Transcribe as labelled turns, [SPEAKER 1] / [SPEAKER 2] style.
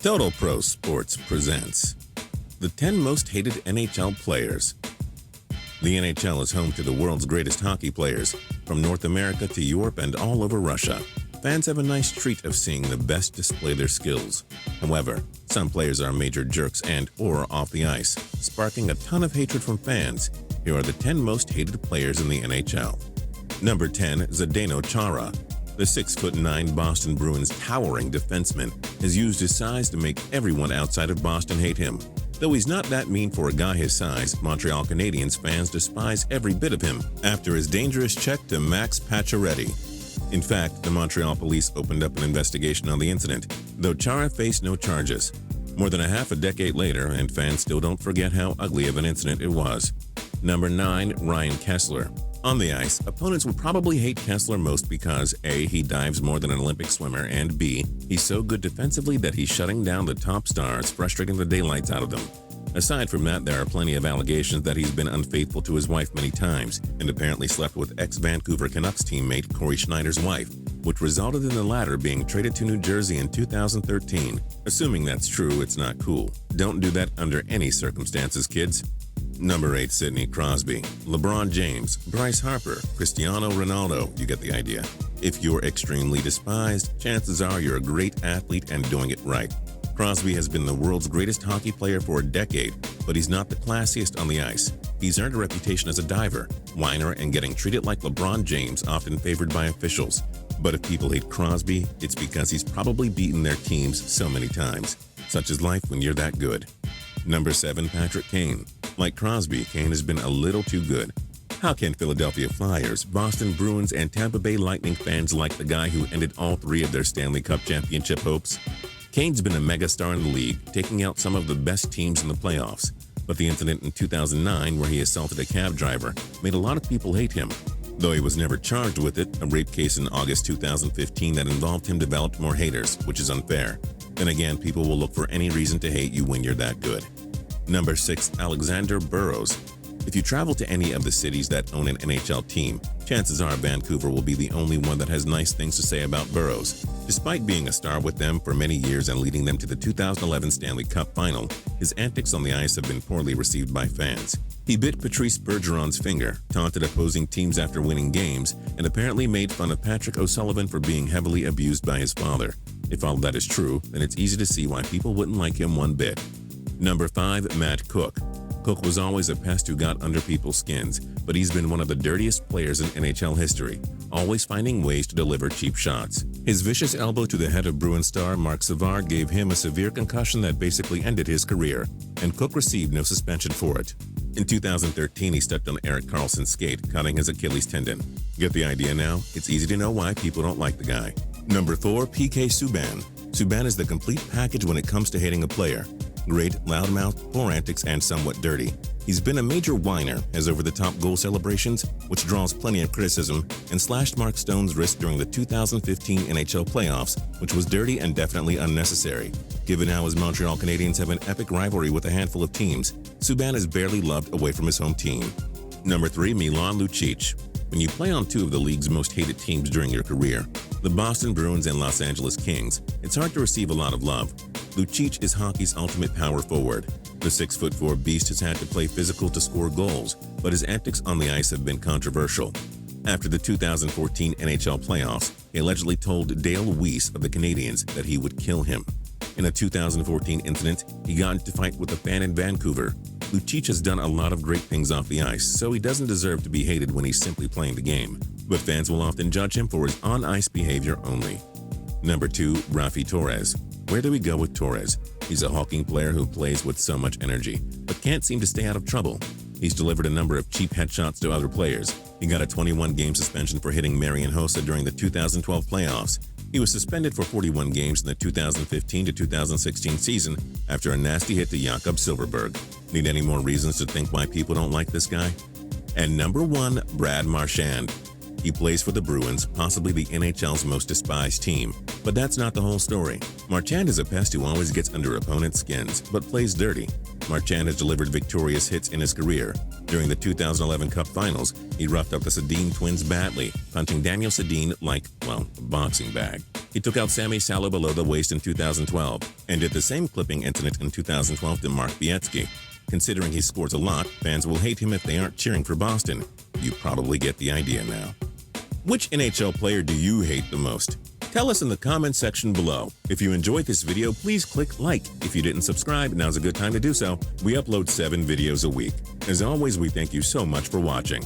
[SPEAKER 1] Total Pro Sports presents the 10 most hated NHL players. The NHL is home to the world's greatest hockey players, from North America to Europe and all over Russia. Fans have a nice treat of seeing the best display their skills. However, some players are major jerks and or off the ice, sparking a ton of hatred from fans. Here are the 10 most hated players in the NHL. Number 10, Zdeno Chara. The 6'9" Boston Bruins towering defenseman has used his size to make everyone outside of Boston hate him. Though he's not that mean for a guy his size, Montreal Canadiens fans despise every bit of him after his dangerous check to Max Pacioretty. In fact, the Montreal police opened up an investigation on the incident, though Chara faced no charges. More than a half a decade later, and fans still don't forget how ugly of an incident it was. Number 9, Ryan Kesler. On the ice, opponents would probably hate Kesler most because A, he dives more than an Olympic swimmer, and B, he's so good defensively that he's shutting down the top stars, frustrating the daylights out of them. Aside from that, there are plenty of allegations that he's been unfaithful to his wife many times, and apparently slept with ex-Vancouver Canucks teammate Corey Schneider's wife, which resulted in the latter being traded to New Jersey in 2013. Assuming that's true, it's not cool. Don't do that under any circumstances, kids. Number 8, Sidney Crosby. LeBron James, Bryce Harper, Cristiano Ronaldo, you get the idea. If you're extremely despised, chances are you're a great athlete and doing it right. Crosby has been the world's greatest hockey player for a decade, but he's not the classiest on the ice. He's earned a reputation as a diver, whiner, and getting treated like LeBron James, often favored by officials. But if people hate Crosby, it's because he's probably beaten their teams so many times. Such is life when you're that good. Number 7, Patrick Kane. Like Crosby, Kane has been a little too good. How can Philadelphia Flyers, Boston Bruins, and Tampa Bay Lightning fans like the guy who ended all 3 of their Stanley Cup championship hopes? Kane's been a megastar in the league, taking out some of the best teams in the playoffs. But the incident in 2009 where he assaulted a cab driver made a lot of people hate him. Though he was never charged with it, a rape case in August 2015 that involved him developed more haters, which is unfair. Then again, people will look for any reason to hate you when you're that good. Number 6, Alexander Burrows. If you travel to any of the cities that own an NHL team, chances are Vancouver will be the only one that has nice things to say about Burrows. Despite being a star with them for many years and leading them to the 2011 Stanley Cup Final, his antics on the ice have been poorly received by fans. He bit Patrice Bergeron's finger, taunted opposing teams after winning games, and apparently made fun of Patrick O'Sullivan for being heavily abused by his father. If all that is true, then it's easy to see why people wouldn't like him one bit. Number 5, Matt Cook. Cook was always a pest who got under people's skins, but he's been one of the dirtiest players in NHL history, always finding ways to deliver cheap shots. His vicious elbow to the head of Bruins star Mark Savard gave him a severe concussion that basically ended his career, and Cook received no suspension for it. In 2013, he stepped on Erik Karlsson's skate, cutting his Achilles tendon. Get the idea now? It's easy to know why people don't like the guy. Number 4, PK Subban. Subban is the complete package when it comes to hating a player. Great, loudmouth, poor antics, and somewhat dirty. He's been a major whiner, has over-the-top goal celebrations, which draws plenty of criticism, and slashed Mark Stone's wrist during the 2015 NHL playoffs, which was dirty and definitely unnecessary. Given how his Montreal Canadiens have an epic rivalry with a handful of teams, Subban is barely loved away from his home team. Number 3, Milan Lucic. When you play on 2 of the league's most hated teams during your career, the Boston Bruins and Los Angeles Kings, it's hard to receive a lot of love. Lucic is hockey's ultimate power forward. The 6'4" beast has had to play physical to score goals, but his antics on the ice have been controversial. After the 2014 NHL playoffs, he allegedly told Dale Weiss of the Canadiens that he would kill him. In a 2014 incident, he got into a fight with a fan in Vancouver. Lucic has done a lot of great things off the ice, so he doesn't deserve to be hated when he's simply playing the game. But fans will often judge him for his on-ice behavior only. Number 2, Raffi Torres. Where do we go with Torres? He's a hulking player who plays with so much energy, but can't seem to stay out of trouble. He's delivered a number of cheap headshots to other players. He got a 21-game suspension for hitting Marian Hossa during the 2012 playoffs. He was suspended for 41 games in the 2015 to 2016 season after a nasty hit to Jakob Silfverberg. Need any more reasons to think why people don't like this guy? And number 1, Brad Marchand. He plays for the Bruins, possibly the NHL's most despised team. But that's not the whole story. Marchand is a pest who always gets under opponents' skins, but plays dirty. Marchand has delivered victorious hits in his career. During the 2011 Cup Finals, he roughed up the Sedin twins badly, punching Daniel Sedin like, well, a boxing bag. He took out Sammy Salo below the waist in 2012 and did the same clipping incident in 2012 to Mark Bietsky. Considering he scores a lot, fans will hate him if they aren't cheering for Boston. You probably get the idea now. Which NHL player do you hate the most? Tell us in the comments section below. If you enjoyed this video, please click like. If you didn't subscribe, now's a good time to do so. We upload 7 videos a week. As always, we thank you so much for watching.